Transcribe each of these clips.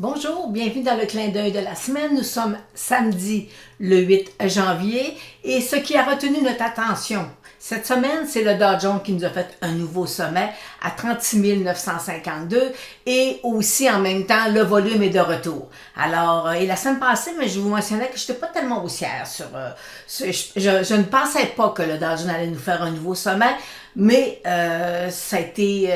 Bonjour, bienvenue dans le clin d'œil de la semaine. Nous sommes samedi le 8 janvier et ce qui a retenu notre attention cette semaine, c'est le Dow Jones qui nous a fait un nouveau sommet à 36 952 et aussi en même temps, le volume est de retour. Alors, et la semaine passée, mais je vous mentionnais que je n'étais pas tellement haussière je ne pensais pas que le Dow Jones allait nous faire un nouveau sommet, mais ça a été...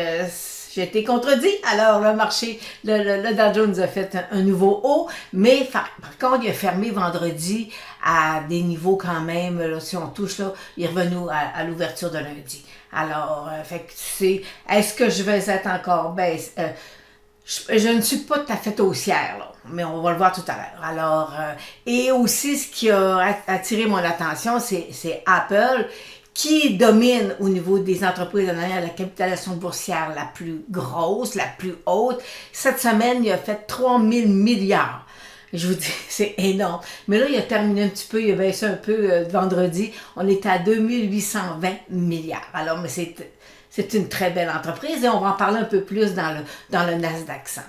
j'ai été contredit. Alors, le marché, le Dow Jones a fait un nouveau haut, mais par contre, il a fermé vendredi à des niveaux quand même, là, si on touche, là, il est revenu à l'ouverture de lundi. Alors, fait que est-ce que je vais être encore baisse? Je ne suis pas tout à fait haussière, là, mais on va le voir tout à l'heure. Alors, et aussi, ce qui a attiré mon attention, c'est Apple, qui domine au niveau des entreprises en ayant la capitalisation boursière la plus grosse, la plus haute. Cette semaine, il a fait 3 000 milliards. Je vous dis, c'est énorme. Mais là, il a terminé un petit peu, il a baissé un peu vendredi. On est à 2 820 milliards. Alors, mais c'est une très belle entreprise et on va en parler un peu plus dans le Nasdaq 100.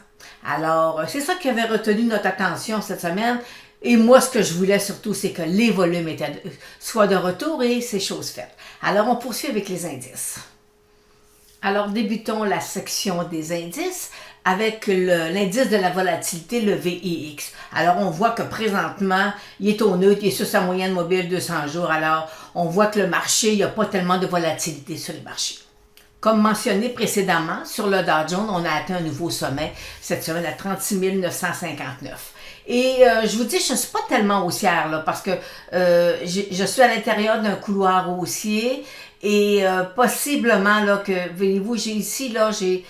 Alors, c'est ça qui avait retenu notre attention cette semaine. Et moi, ce que je voulais surtout, c'est que les volumes soient de retour et c'est chose faite. Alors, on poursuit avec les indices. Alors, débutons la section des indices avec l'indice de la volatilité, le VIX. Alors, on voit que présentement, il est au neutre, il est sur sa moyenne mobile 200 jours. Alors, on voit que le marché, il n'y a pas tellement de volatilité sur les marchés. Comme mentionné précédemment, sur le Dow Jones, on a atteint un nouveau sommet cette semaine à 36 959. Et je vous dis, je ne suis pas tellement haussière là, parce que je suis à l'intérieur d'un couloir haussier et possiblement là que, voyez-vous, j'ai ici, là, c'est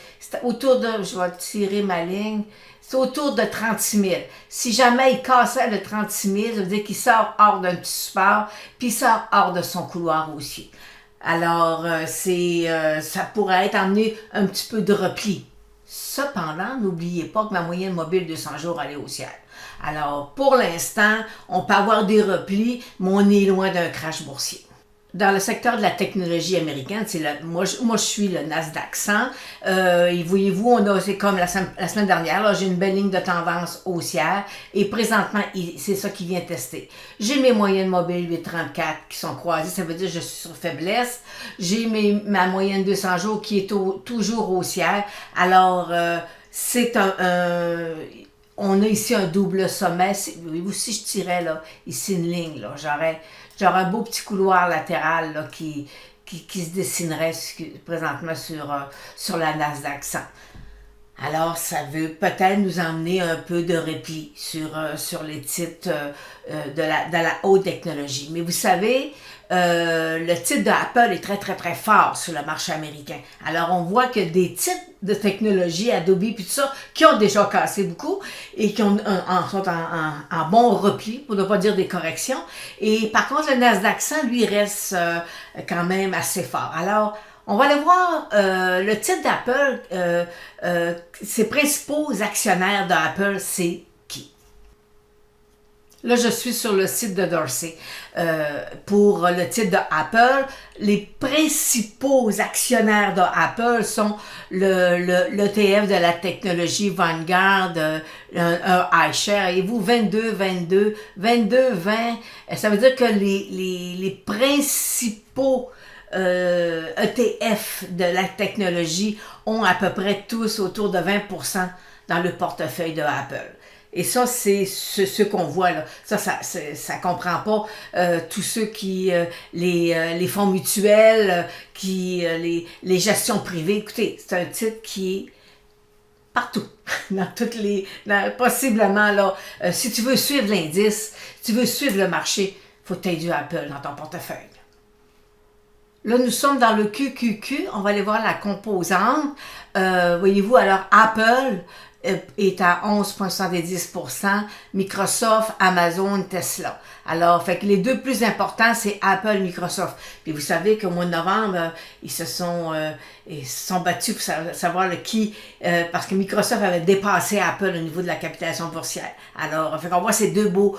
autour de, je vais tirer ma ligne, c'est autour de 36 000. Si jamais il cassait le 36 000, ça veut dire qu'il sort hors d'un petit support, puis il sort hors de son couloir haussier. Alors, ça pourrait être amené un petit peu de repli. Cependant, n'oubliez pas que ma moyenne mobile 200 jours, elle est haussière. Alors, pour l'instant, on peut avoir des replis, mais on est loin d'un crash boursier. Dans le secteur de la technologie américaine, moi je suis le Nasdaq 100. Et voyez-vous, c'est comme la semaine dernière, là, j'ai une belle ligne de tendance haussière. Et présentement, c'est ça qui vient tester. J'ai mes moyennes mobiles 834 qui sont croisées, ça veut dire que je suis sur faiblesse. J'ai ma moyenne 200 jours qui est toujours haussière. Alors, on a ici un double sommet. Voyez-vous, si je tirais là, ici une ligne, là, j'aurais un beau petit couloir latéral là, qui se dessinerait présentement sur la Nasdaq 100. Alors, ça veut peut-être nous emmener un peu de repli sur les titres de la haute technologie. Mais vous savez, le titre d'Apple est très, très, très fort sur le marché américain. Alors, on voit que des titres de technologie, Adobe, puis tout ça, qui ont déjà cassé beaucoup et qui sont en bon repli, pour ne pas dire des corrections. Et par contre, le Nasdaq 100, lui, reste quand même assez fort. Alors, on va aller voir le titre d'Apple. Ses principaux actionnaires d'Apple, c'est qui? Là, je suis sur le site de Dorsey. Pour le titre d'Apple, les principaux actionnaires d'Apple sont l'ETF de la technologie Vanguard, un iShare. Et vous, 22, 20, ça veut dire que les principaux ETF de la technologie ont à peu près tous autour de 20% dans le portefeuille de Apple. Et ça, c'est ce qu'on voit là. Ça comprend pas tous ceux qui, les fonds mutuels, les gestions privées. Écoutez, c'est un titre qui est partout, possiblement là. Si tu veux suivre l'indice, si tu veux suivre le marché, il faut que tu aies du Apple dans ton portefeuille. Là, nous sommes dans le QQQ. On va aller voir la composante. Voyez-vous, alors Apple est à 11,70%, Microsoft, Amazon, Tesla. Alors, fait que les deux plus importants, c'est Apple et Microsoft. Puis vous savez qu'au mois de novembre, ils se sont battus pour savoir parce que Microsoft avait dépassé Apple au niveau de la capitalisation boursière. Alors, fait qu'on voit ces deux beaux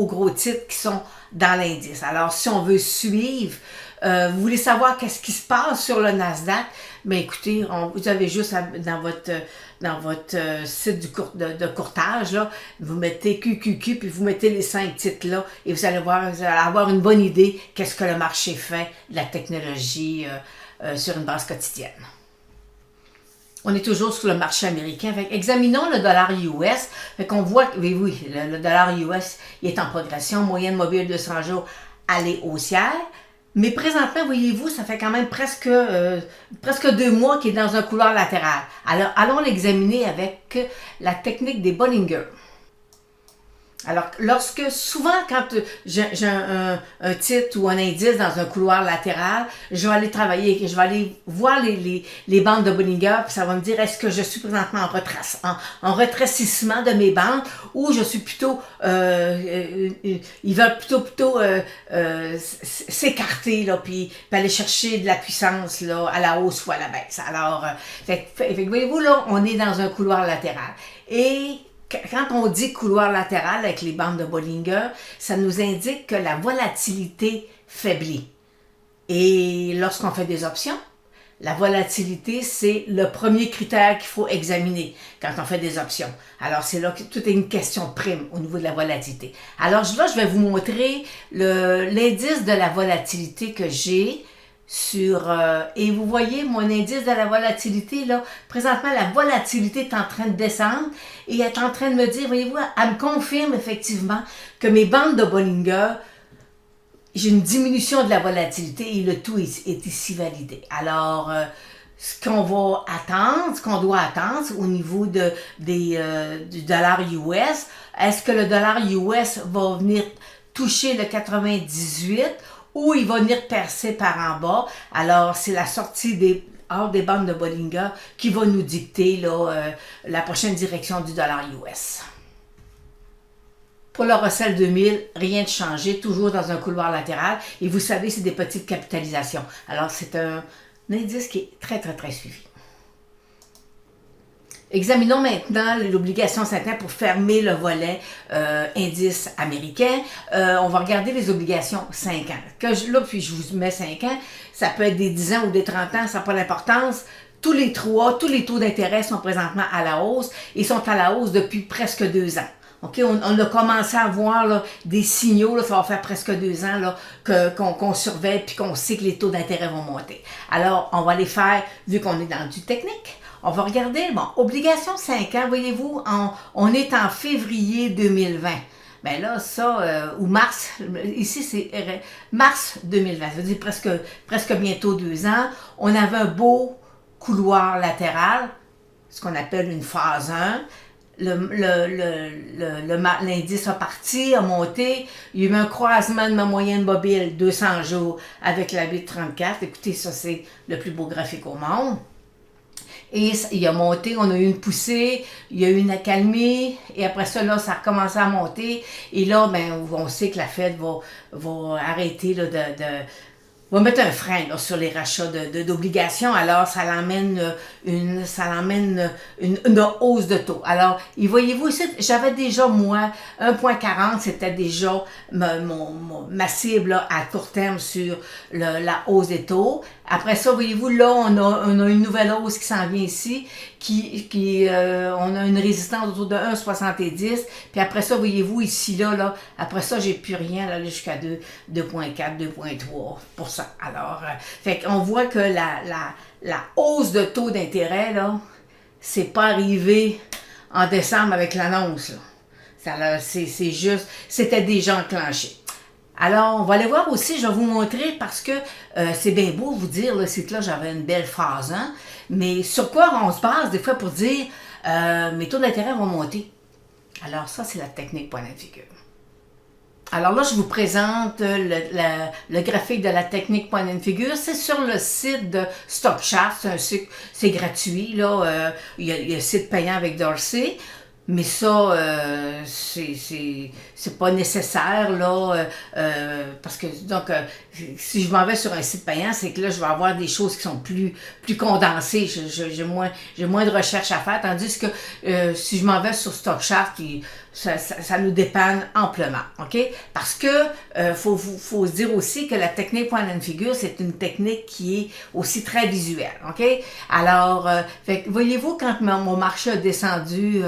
gros titres qui sont dans l'indice. Alors, si on veut suivre, vous voulez savoir qu'est-ce qui se passe sur le Nasdaq, Ben écoutez, vous avez juste dans votre site de courtage, là, vous mettez QQQ, puis vous mettez les 5 titres là, et vous allez avoir une bonne idée qu'est-ce que le marché fait de la technologie sur une base quotidienne. On est toujours sur le marché américain. Fait, examinons le dollar US. Fait qu'on voit que oui, le dollar US il est en progression. Moyenne mobile 200 jours, aller haussière. Mais présentement, voyez-vous, ça fait quand même presque 2 mois qu'il est dans un couloir latéral. Alors, allons l'examiner avec la technique des Bollinger. Alors, souvent, quand j'ai un titre ou un indice dans un couloir latéral, je vais aller travailler, je vais aller voir les bandes de Bollinger, puis ça va me dire est-ce que je suis présentement en rétrécissement de mes bandes, ou je suis plutôt, ils veulent plutôt s'écarter, là, puis aller chercher de la puissance, là, à la hausse ou à la baisse. Alors, voyez-vous, là, on est dans un couloir latéral. Et quand on dit couloir latéral avec les bandes de Bollinger, ça nous indique que la volatilité faiblit. Et lorsqu'on fait des options, la volatilité, c'est le premier critère qu'il faut examiner quand on fait des options. Alors, c'est là que tout est une question de prime au niveau de la volatilité. Alors là, je vais vous montrer l'indice de la volatilité que j'ai et vous voyez mon indice de la volatilité, là, présentement, la volatilité est en train de descendre et elle est en train de me dire, voyez-vous, elle me confirme effectivement que mes bandes de Bollinger, j'ai une diminution de la volatilité et le tout est ici validé. Alors, ce qu'on doit attendre au niveau du dollar US, est-ce que le dollar US va venir toucher le 98 ou il va venir percer par en bas? Alors, c'est la sortie hors des bandes de Bollinger qui va nous dicter là, la prochaine direction du dollar US. Pour le Russell 2000, rien de changé, toujours dans un couloir latéral. Et vous savez, c'est des petites capitalisations. Alors, c'est un indice qui est très, très, très suivi. Examinons maintenant l'obligation 5 ans pour fermer le volet indice américain. On va regarder les obligations 5 ans. Puis je vous mets 5 ans. Ça peut être des 10 ans ou des 30 ans, ça n'a pas d'importance. Tous les taux d'intérêt sont présentement à la hausse et sont à la hausse depuis presque 2 ans. Okay, on a commencé à voir là, des signaux, là, ça va faire presque 2 ans là, qu'on surveille puis qu'on sait que les taux d'intérêt vont monter. Alors, on va les faire, vu qu'on est dans du technique, on va regarder, obligation 5 ans, voyez-vous, on est en février 2020. Bien là, ou mars, ici c'est mars 2020, ça veut dire presque bientôt 2 ans. On avait un beau couloir latéral, ce qu'on appelle une phase 1. L'indice a parti, a monté. Il y a eu un croisement de ma moyenne mobile 200 jours avec la 834. Écoutez, ça c'est le plus beau graphique au monde. Et il a monté, on a eu une poussée, il y a eu une accalmie, et après ça, là, ça a recommencé à monter. Et là, ben, on sait que la Fed va arrêter là, va mettre un frein là, sur les rachats d'obligations. Alors, ça l'emmène une hausse de taux. Alors, voyez-vous ici, j'avais déjà, moi, 1,40, c'était déjà ma cible là, à court terme sur la hausse des taux. Après ça, voyez-vous, là, on a une nouvelle hausse qui s'en vient ici, on a une résistance autour de 1,70. Puis après ça, voyez-vous, ici, là, après ça, j'ai plus rien, là, jusqu'à 2,4, 2,3%. Alors, fait qu'on voit que la hausse de taux d'intérêt, là, c'est pas arrivé en décembre avec l'annonce, là. C'est juste, c'était déjà enclenché. Alors, on va aller voir aussi, je vais vous montrer, parce que c'est bien beau vous dire, là, c'est que là, j'avais une belle phase, hein, mais sur quoi on se base des fois pour dire mes taux d'intérêt vont monter. Alors, ça, c'est la technique point de figure. Alors là, je vous présente le graphique de la technique point de figure. C'est sur le site de StockCharts, c'est gratuit, là, il y a le site payant avec Dorsey. Mais ça, c'est pas nécessaire, là, parce que, donc, si je m'en vais sur un site payant, c'est que là, je vais avoir des choses qui sont plus condensées. J'ai moins de recherche à faire, tandis que si je m'en vais sur StockChart, ça nous dépanne amplement, OK? Parce que faut se dire aussi que la technique point and figure, c'est une technique qui est aussi très visuelle, OK? Alors, voyez-vous, quand mon marché a descendu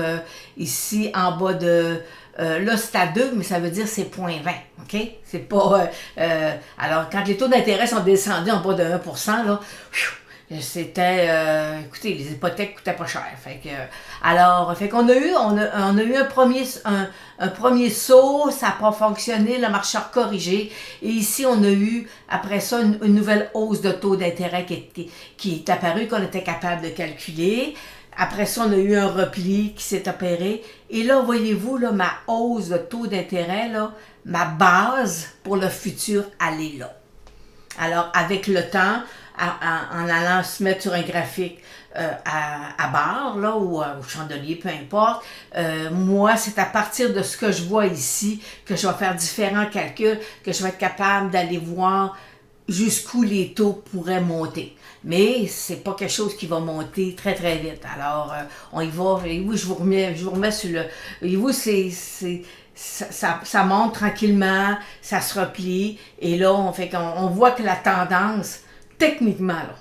ici en bas de... là, c'est à 2, mais ça veut dire c'est 0,20, OK? C'est pas... alors, quand les taux d'intérêt sont descendus en bas de 1%, là, c'était... écoutez, les hypothèques coûtaient pas cher. Fait qu'on a eu un premier saut, ça n'a pas fonctionné, le marché a corrigé. Et ici, on a eu, après ça, une nouvelle hausse de taux d'intérêt qui est apparue, qu'on était capable de calculer. Après ça, on a eu un repli qui s'est opéré. Et là, voyez-vous, là, ma hausse de taux d'intérêt, là, ma base pour le futur, elle est là. Alors, avec le temps, en allant se mettre sur un graphique à barre, là, ou au chandelier, peu importe, moi, c'est à partir de ce que je vois ici que je vais faire différents calculs, que je vais être capable d'aller voir jusqu'où les taux pourraient monter. Mais c'est pas quelque chose qui va monter très très vite. Alors, on y va. Et oui, je vous remets sur le... Et oui, ça monte tranquillement, ça se replie. Et là, on voit que la tendance, techniquement, là,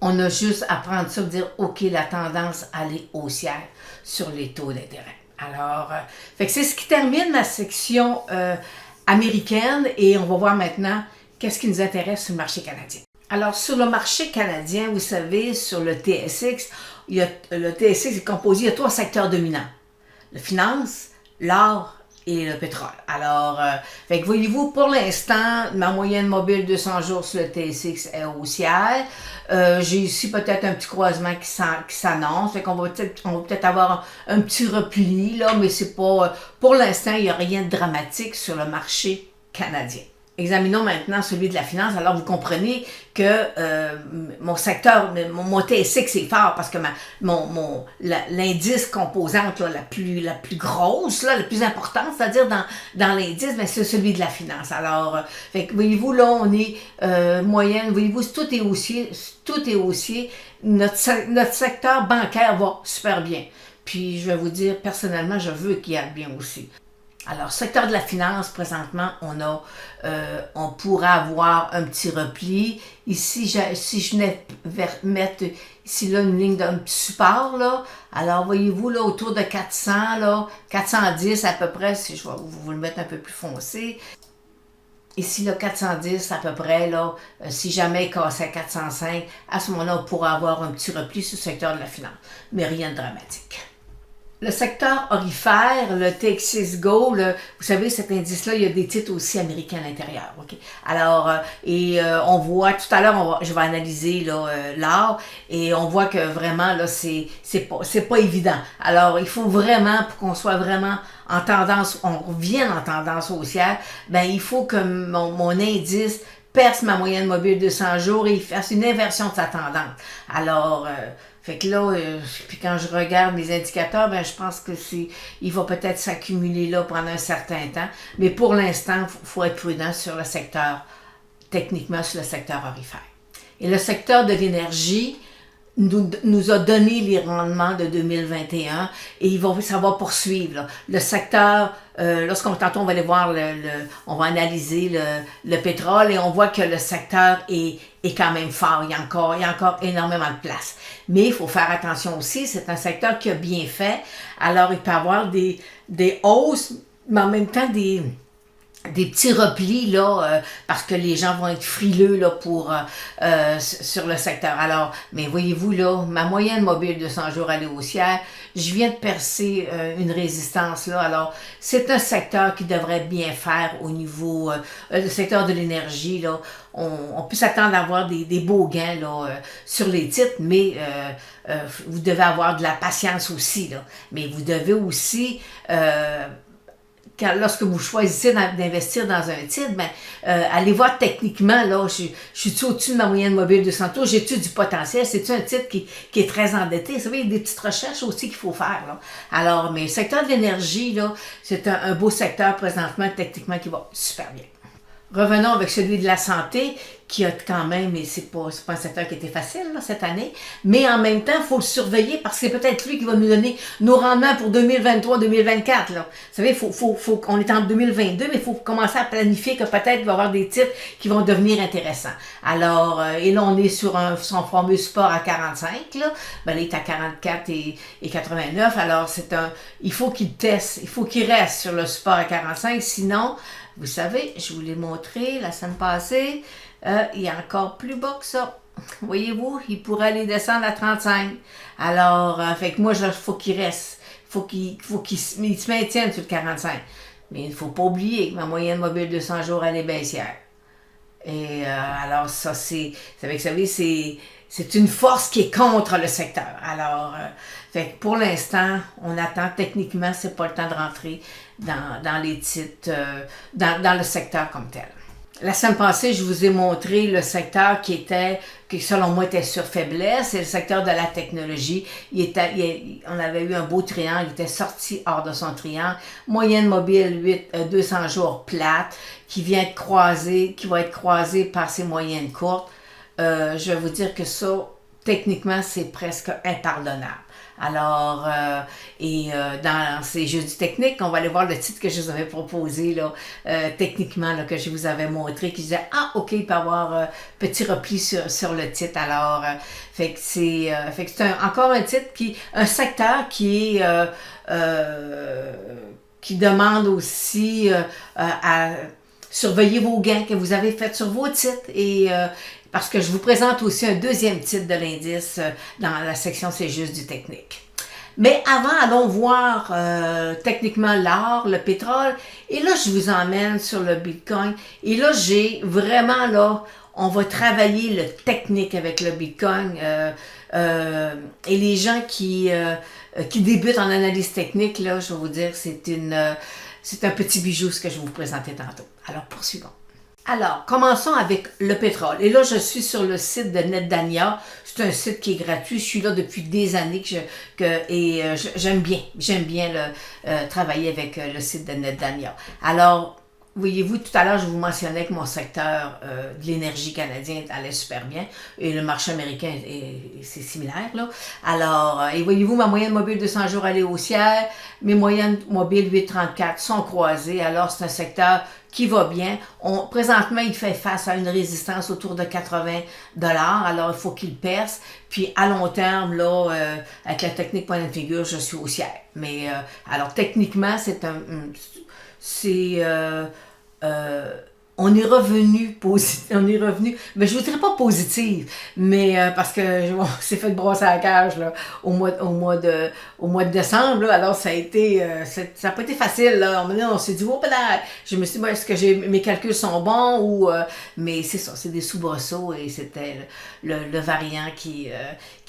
on a juste à prendre ça et dire, OK, la tendance, elle est haussière sur les taux d'intérêt. Alors, c'est ce qui termine ma section américaine. Et on va voir maintenant qu'est-ce qui nous intéresse sur le marché canadien. Alors, sur le marché canadien, vous savez, sur le TSX, le TSX est composé de 3 secteurs dominants. La finance, l'or et le pétrole. Alors, voyez-vous, pour l'instant, ma moyenne mobile 200 jours sur le TSX est haussière. J'ai ici peut-être un petit croisement qui s'annonce. Fait qu'on va peut-être avoir un petit repli, là, mais c'est pas... pour l'instant, il n'y a rien de dramatique sur le marché canadien. Examinons maintenant celui de la finance. Alors, vous comprenez que mon secteur, mon TSX est fort parce que l'indice composante là, la plus grosse, là, la plus importante, c'est-à-dire dans l'indice, c'est celui de la finance. Alors, voyez-vous, là, on est moyenne. Voyez-vous, tout est haussier. Notre secteur bancaire va super bien. Puis, je vais vous dire, personnellement, je veux qu'il aille bien aussi. Alors, secteur de la finance, présentement, on pourrait avoir un petit repli. Ici, si je venais mettre ici là une ligne d'un petit support, là, alors voyez-vous, là, autour de 400, là, 410 à peu près, si je vais vous le mettre un peu plus foncé. Ici, là, 410 à peu près, là, si jamais il cassait à 405, à ce moment-là, on pourrait avoir un petit repli sur le secteur de la finance, mais rien de dramatique. Le secteur orifère, le Texas Go, vous savez, cet indice-là, il y a des titres aussi américains à l'intérieur. Okay? Alors, on voit, tout à l'heure, je vais analyser l'or, et on voit que vraiment, là, c'est pas évident. Alors, il faut vraiment, pour qu'on soit vraiment en tendance, on revienne en tendance haussière, ben il faut que mon indice perce ma moyenne mobile de 100 jours et fasse une inversion de sa tendance. Alors, puis quand je regarde les indicateurs, ben je pense que il va peut-être s'accumuler là pendant un certain temps. Mais pour l'instant, il faut être prudent sur le secteur, techniquement sur le secteur orifère. Et le secteur de l'énergie nous a donné les rendements de 2021 et ça va poursuivre. Là. Le secteur, tantôt on va aller voir, on va analyser le pétrole et on voit que le secteur est quand même fort. Il y a encore énormément de place. Mais il faut faire attention aussi, c'est un secteur qui a bien fait. Alors, il peut y avoir des hausses, mais en même temps des petits replis là parce que les gens vont être frileux là sur le secteur. Alors, mais voyez-vous là, ma moyenne mobile de 100 jours elle est haussière. Je viens de percer une résistance là. Alors, c'est un secteur qui devrait bien faire au niveau le secteur de l'énergie là. On peut s'attendre à avoir des beaux gains là sur les titres, mais vous devez avoir de la patience aussi là. Mais vous devez aussi lorsque vous choisissez d'investir dans un titre, ben, allez voir techniquement, là, je suis au-dessus de ma moyenne mobile 200 tours, j'ai-tu du potentiel, c'est-tu un titre qui est très endetté? Vous savez, il y a des petites recherches aussi qu'il faut faire, là. Alors, mais le secteur de l'énergie, là, c'est un beau secteur présentement, techniquement, qui va super bien. Revenons avec celui de la santé, qui a quand même, et c'est pas un secteur qui était facile là, cette année, mais en même temps, il faut le surveiller parce que c'est peut-être lui qui va nous donner nos rendements pour 2023-2024. Vous savez, on est en 2022, mais il faut commencer à planifier que peut-être il va y avoir des titres qui vont devenir intéressants. Alors, et là, on est sur son fameux support à 45, là. Ben, là, il est à 44 et 89. Alors, il faut qu'il teste, il faut qu'il reste sur le support à 45, sinon, vous savez, je vous l'ai montré la semaine passée, il est encore plus bas que ça. Voyez-vous, il pourrait aller descendre à 35. Alors, fait que moi, il faut qu'il reste. Il se maintienne sur le 45. Mais il ne faut pas oublier que ma moyenne mobile de 200 jours, elle est baissière. Et alors, ça, vous savez, c'est une force qui est contre le secteur. Alors, fait que pour l'instant, on attend techniquement, c'est pas le temps de rentrer dans les titres, dans le secteur comme tel. La semaine passée, je vous ai montré le secteur qui selon moi était sur faiblesse, c'est le secteur de la technologie. On avait eu un beau triangle, il était sorti hors de son triangle. Moyenne mobile 200 jours plate, qui va être croisé par ses moyennes courtes. Je vais vous dire que ça, techniquement, c'est presque impardonnable. Alors, dans ces jeudis techniques, on va aller voir le titre que je vous avais proposé, là, techniquement, là, que je vous avais montré, qui disait, ah, ok, il peut y avoir petit repli sur le titre. Alors, fait que c'est encore un titre un secteur qui demande aussi à surveiller vos gains que vous avez faits sur vos titres et parce que je vous présente aussi un deuxième titre de l'indice dans la section C'est juste du technique. Mais avant, allons voir techniquement l'or, le pétrole. Et là, je vous emmène sur le Bitcoin. Et là, on va travailler le technique avec le Bitcoin. Et les gens qui débutent en analyse technique, là, je vais vous dire, c'est un petit bijou ce que je vais vous présenter tantôt. Alors, poursuivons. Alors, commençons avec le pétrole. Et là, je suis sur le site de NetDania. C'est un site qui est gratuit. Je suis là depuis des années j'aime bien travailler avec le site de NetDania. Alors, voyez-vous, tout à l'heure, je vous mentionnais que mon secteur de l'énergie canadien allait super bien et le marché américain, c'est similaire, là. Alors, et voyez-vous, ma moyenne mobile de 100 jours, elle est haussière. Mes moyennes mobiles 8,34 sont croisées. Alors, c'est un secteur qui va bien. Présentement, il fait face à une résistance autour de 80 $. Alors, il faut qu'il perce. Puis, à long terme, là, avec la technique point de figure, je suis haussière. Mais, alors, techniquement, on est revenu mais je ne vous dirais pas positive, mais parce que c'est fait de brosser à la cage là, au mois de décembre, là, alors ça n'a pas été facile, là. On s'est dit, oh, je me suis dit, est-ce que mes calculs sont bons, mais c'est ça, c'est des soubresauts, et c'était le variant qui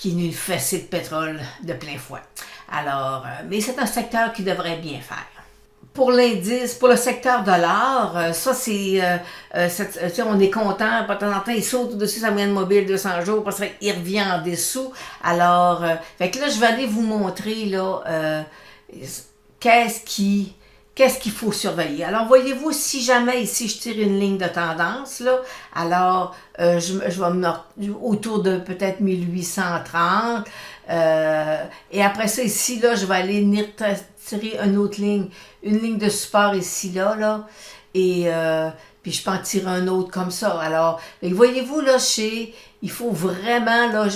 nous fessait de pétrole de plein fouet. Alors, mais c'est un secteur qui devrait bien faire. Pour l'indice, pour le secteur de l'or, ça on est content, pas de temps en temps, il saute au-dessus de sa moyenne mobile 200 jours, parce qu'il revient en dessous. Alors, fait que là, je vais aller vous montrer là, qu'est-ce qu'il faut surveiller. Alors, voyez-vous, si jamais ici je tire une ligne de tendance, là, alors je vais me mettre autour de peut-être 1830. Et après ça, ici, là, je vais aller venir tirer une autre ligne, une ligne de support ici, là, et puis je peux en tirer un autre comme ça. Alors, voyez-vous, là, il faut vraiment, là,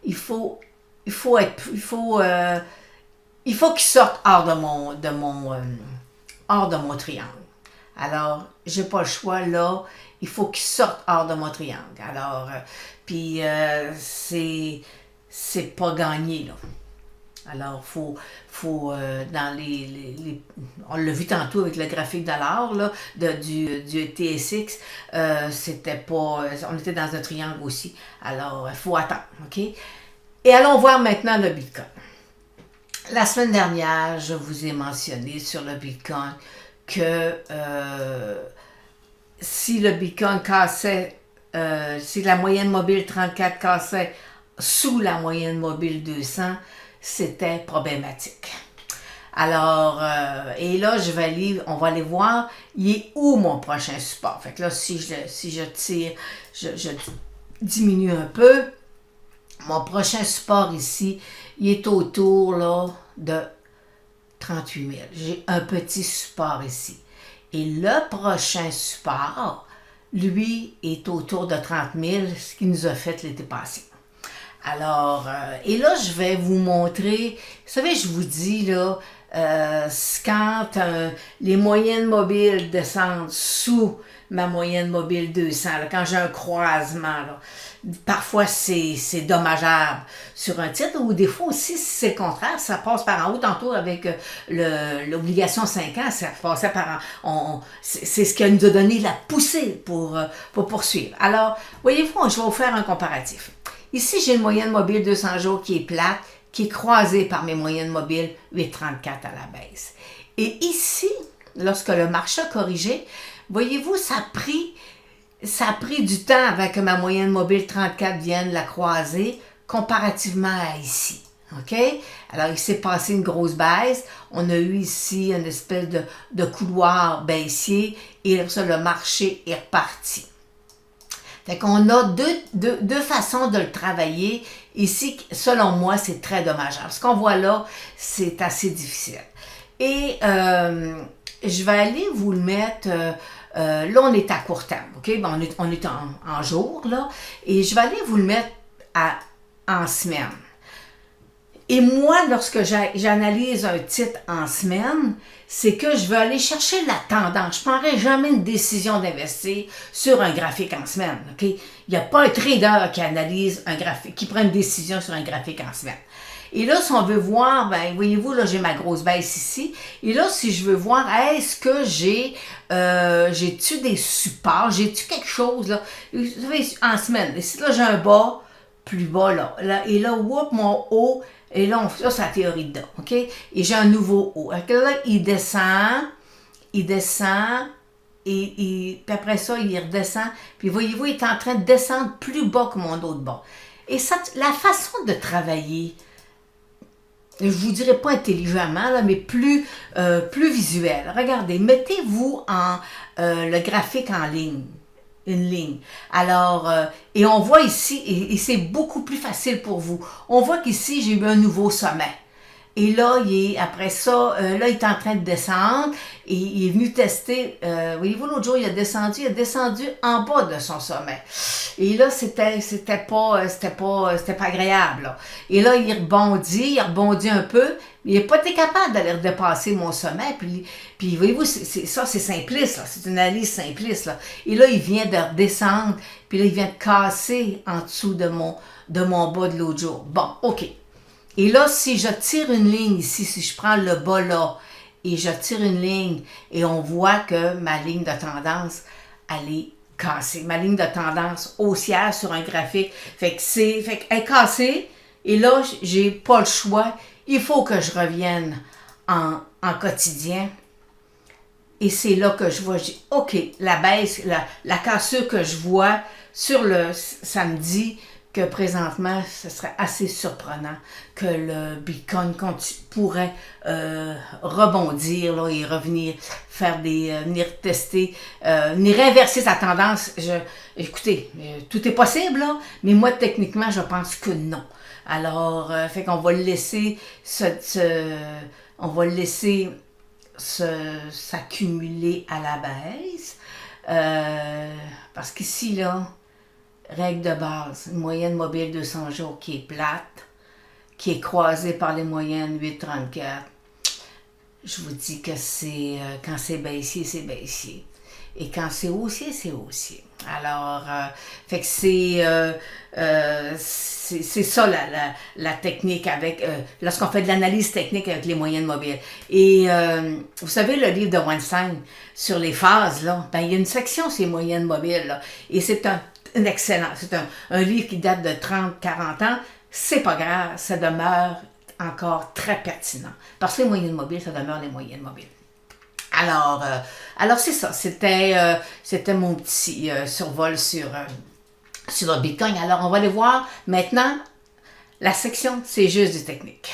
il faut qu'il sorte hors de mon triangle. Alors, j'ai pas le choix, là, il faut qu'il sorte hors de mon triangle. Alors, puis c'est pas gagné, là. Alors, faut dans on l'a vu tantôt avec le graphique de l'or, là, du TSX, on était dans un triangle aussi. Alors, il faut attendre, OK? Et allons voir maintenant le Bitcoin. La semaine dernière, je vous ai mentionné sur le Bitcoin que si le Bitcoin cassait, si la moyenne mobile 34 cassait sous la moyenne mobile 200, c'était problématique. Alors, et là, on va aller voir, il est où mon prochain support. Fait que là, si je tire, je diminue un peu, mon prochain support ici, il est autour là, de 38 000. J'ai un petit support ici. Et le prochain support, lui, est autour de 30 000, ce qui nous a fait l'été passé. Alors, et là, je vais vous montrer, vous savez, je vous dis, là, quand les moyennes mobiles descendent sous ma moyenne mobile 200, là, quand j'ai un croisement, là, parfois c'est dommageable sur un titre, ou des fois aussi, si c'est le contraire, ça passe par en haut. Tantôt avec l'obligation 5 ans, ça passait par c'est ce qui nous a donné la poussée pour poursuivre. Alors, voyez-vous, je vais vous faire un comparatif. Ici, j'ai une moyenne mobile 200 jours qui est plate, qui est croisée par mes moyennes mobiles 8,34 à la baisse. Et ici, lorsque le marché a corrigé, voyez-vous, ça a pris du temps avant que ma moyenne mobile 34 vienne la croiser comparativement à ici. OK? Alors, il s'est passé une grosse baisse. On a eu ici une espèce de couloir baissier et ça, le marché est reparti. Fait qu'on a deux façons de le travailler. Ici, selon moi, c'est très dommageable. Ce qu'on voit là, c'est assez difficile. Et je vais aller vous le mettre... là, on est à court terme, OK? Bon, on est en jour, là. Et je vais aller vous le mettre en semaine. Et moi, lorsque j'analyse un titre en semaine, c'est que je vais aller chercher la tendance. Je ne prendrai jamais une décision d'investir sur un graphique en semaine. OK? Il n'y a pas un trader qui analyse un graphique, qui prend une décision sur un graphique en semaine. Et là, si on veut voir, ben voyez-vous, là, j'ai ma grosse baisse ici. Et là, si je veux voir, est-ce que j'ai-tu des supports? J'ai-tu quelque chose, là? Vous savez, en semaine. Ici, là, j'ai un bas, plus bas, là. Et là, whoop, mon haut. Et là, ça, c'est la théorie de dedans, OK? Et j'ai un nouveau haut. Et là, il descend, puis après ça, il redescend. Puis voyez-vous, il est en train de descendre plus bas que mon autre bas. Et ça, la façon de travailler, je vous dirais pas intelligemment, là, mais plus visuel. Regardez, mettez-vous le graphique en ligne. Une ligne. Alors, et on voit ici, et c'est beaucoup plus facile pour vous, on voit qu'ici, j'ai eu un nouveau sommet. Et là, après ça, là, il est en train de descendre, et il est venu tester, voyez-vous, l'autre jour, il a descendu en bas de son sommet. Et là, c'était pas agréable, là. Et là, il rebondit un peu, mais il n'a pas été capable d'aller redépasser mon sommet. Puis voyez-vous, c'est simpliste, là. C'est une analyse simpliste, là. Et là, il vient de redescendre, puis là, il vient de casser en dessous de mon bas de l'autre jour. Bon, OK. Et là, si je tire une ligne ici, si je prends le bas là, et je tire une ligne, et on voit que ma ligne de tendance, elle est cassée. Ma ligne de tendance haussière sur un graphique, fait qu'elle est cassée, et là, j'ai pas le choix. Il faut que je revienne en quotidien. Et c'est là que je vois, OK, la baisse, la cassure que je vois sur le samedi, que présentement, ce serait assez surprenant que le Bitcoin pourrait rebondir là, et revenir faire venir tester, venir inverser sa tendance. Écoutez, tout est possible, là, mais moi, techniquement, je pense que non. Alors, fait qu'on va le laisser s'accumuler à la baisse. Parce qu'ici, là, règle de base, une moyenne mobile 200 jours qui est plate, qui est croisée par les moyennes 8,34. Je vous dis que quand c'est baissier, c'est baissier. Et quand c'est haussier, c'est haussier. Alors, fait que c'est ça la technique avec lorsqu'on fait de l'analyse technique avec les moyennes mobiles. Et vous savez, le livre de Weinstein sur les phases, là, ben, il y a une section sur les moyennes mobiles. Là, et c'est un excellent. C'est un livre qui date de 30-40 ans. C'est pas grave, ça demeure encore très pertinent. Parce que les moyennes mobiles, ça demeure les moyennes mobiles. Alors c'est ça. C'était mon petit survol sur le Bitcoin. Alors, on va aller voir maintenant la section C'est juste du technique.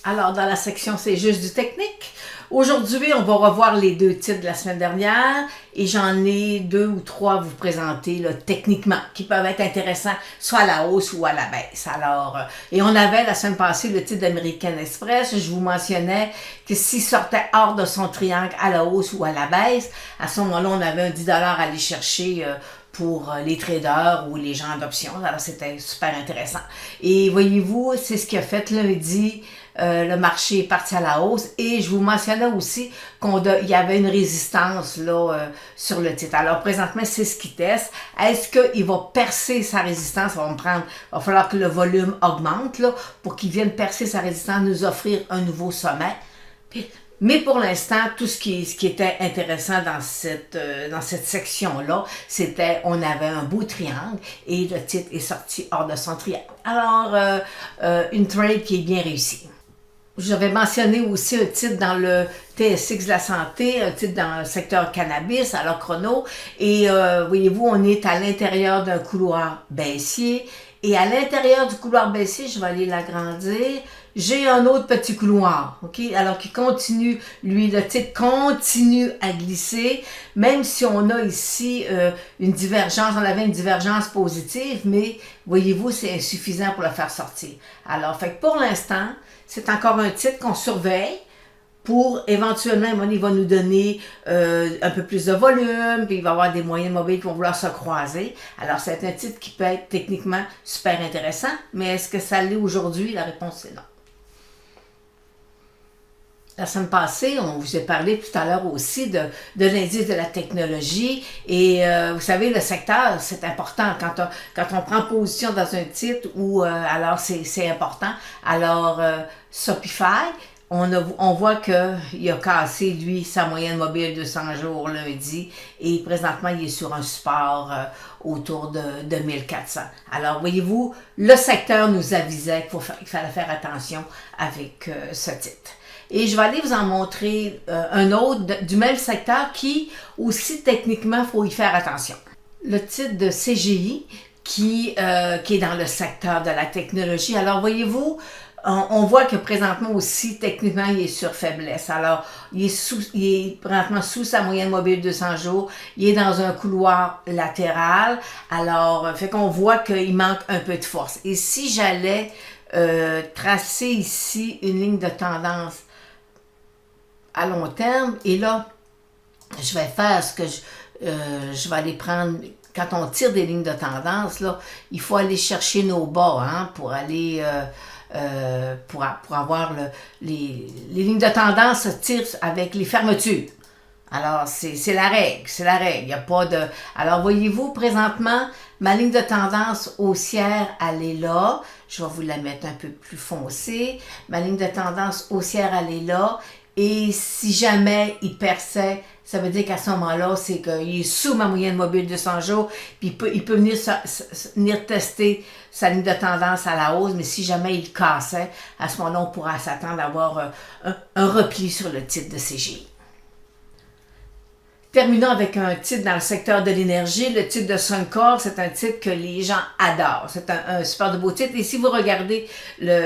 Alors, dans la section C'est juste du technique, aujourd'hui, on va revoir les 2 titres de la semaine dernière et j'en ai 2 ou 3 à vous présenter là, techniquement, qui peuvent être intéressants soit à la hausse ou à la baisse. Alors, et on avait la semaine passée le titre d'American Express. Je vous mentionnais que s'il sortait hors de son triangle à la hausse ou à la baisse, à ce moment-là, on avait un 10$ à aller chercher pour les traders ou les gens d'options. Alors, c'était super intéressant. Et voyez-vous, c'est ce qui a fait lundi. Le marché est parti à la hausse et je vous mentionnais aussi qu'il y avait une résistance là, sur le titre. Alors présentement, c'est ce qu'il teste. Est-ce qu'il va percer sa résistance? Il va falloir que le volume augmente là, pour qu'il vienne percer sa résistance, nous offrir un nouveau sommet. Mais pour l'instant, tout ce qui était intéressant dans cette section-là, c'était on avait un beau triangle et le titre est sorti hors de son triangle. Alors, une trade qui est bien réussie. J'avais mentionné aussi un titre dans le TSX de la santé, un titre dans le secteur cannabis, alors chrono. Et voyez-vous, on est à l'intérieur d'un couloir baissier. Et à l'intérieur du couloir baissier, je vais aller l'agrandir, j'ai un autre petit couloir, ok? Alors qui continue, lui, le titre continue à glisser, même si on a ici une divergence, on avait une divergence positive, mais voyez-vous, c'est insuffisant pour le faire sortir. Alors, fait que pour l'instant, c'est encore un titre qu'on surveille pour éventuellement, il va nous donner un peu plus de volume, puis il va y avoir des moyens mobiles qui vont vouloir se croiser. Alors, c'est un titre qui peut être techniquement super intéressant, mais est-ce que ça l'est aujourd'hui? La réponse est non. La semaine passée, on vous a parlé tout à l'heure aussi de l'indice de la technologie et vous savez, le secteur, c'est important quand on prend position dans un titre où alors c'est important. Alors, Shopify, on voit qu'il a cassé, lui, sa moyenne mobile de 100 jours lundi et présentement, il est sur un support autour de 1400. Alors, voyez-vous, le secteur nous avisait qu'il fallait faire attention avec ce titre. Et je vais aller vous en montrer un autre du même secteur qui, aussi techniquement, il faut y faire attention. Le titre de CGI qui est dans le secteur de la technologie. Alors, voyez-vous, on voit que présentement aussi, techniquement, il est sur faiblesse. Alors, il est présentement sous sa moyenne mobile de 200 jours. Il est dans un couloir latéral. Alors, fait qu'on voit qu'il manque un peu de force. Et si j'allais tracer ici une ligne de tendance à long terme, et là, je vais faire ce que je vais aller prendre, quand on tire des lignes de tendance, là, il faut aller chercher nos bas, hein, pour aller, pour avoir les lignes de tendance se tirent avec les fermetures. Alors, c'est la règle, il n'y a pas de... Alors, voyez-vous, présentement, ma ligne de tendance haussière, elle est là. Je vais vous la mettre un peu plus foncée. Ma ligne de tendance haussière, elle est là. Et si jamais il perçait, ça veut dire qu'à ce moment-là, c'est qu'il est sous ma moyenne mobile de 100 jours, puis il peut venir tester sa ligne de tendance à la hausse, mais si jamais il cassait, à ce moment-là, on pourra s'attendre à avoir un repli sur le titre de CGI. Terminons avec un titre dans le secteur de l'énergie. Le titre de Suncor, c'est un titre que les gens adorent. C'est un super de beau titre. Et si vous regardez,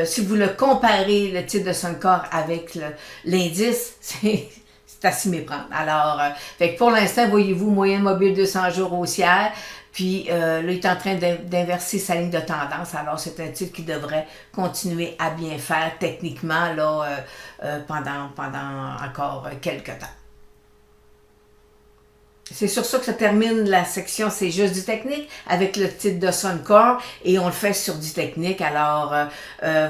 si vous le comparez, le titre de Suncor avec l'indice, c'est à s'y méprendre. Alors, fait que pour l'instant, voyez-vous, moyenne mobile 200 jours haussière. Puis là, il est en train d'inverser sa ligne de tendance. Alors, c'est un titre qui devrait continuer à bien faire techniquement là, pendant encore quelques temps. C'est sur ça que se termine la section C'est juste du technique avec le titre de Suncor et on le fait sur du technique. Alors,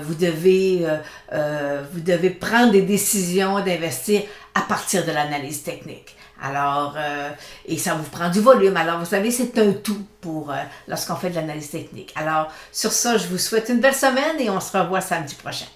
vous devez prendre des décisions d'investir à partir de l'analyse technique. Alors, et ça vous prend du volume. Alors, vous savez, c'est un tout pour lorsqu'on fait de l'analyse technique. Alors, sur ça, je vous souhaite une belle semaine et on se revoit samedi prochain.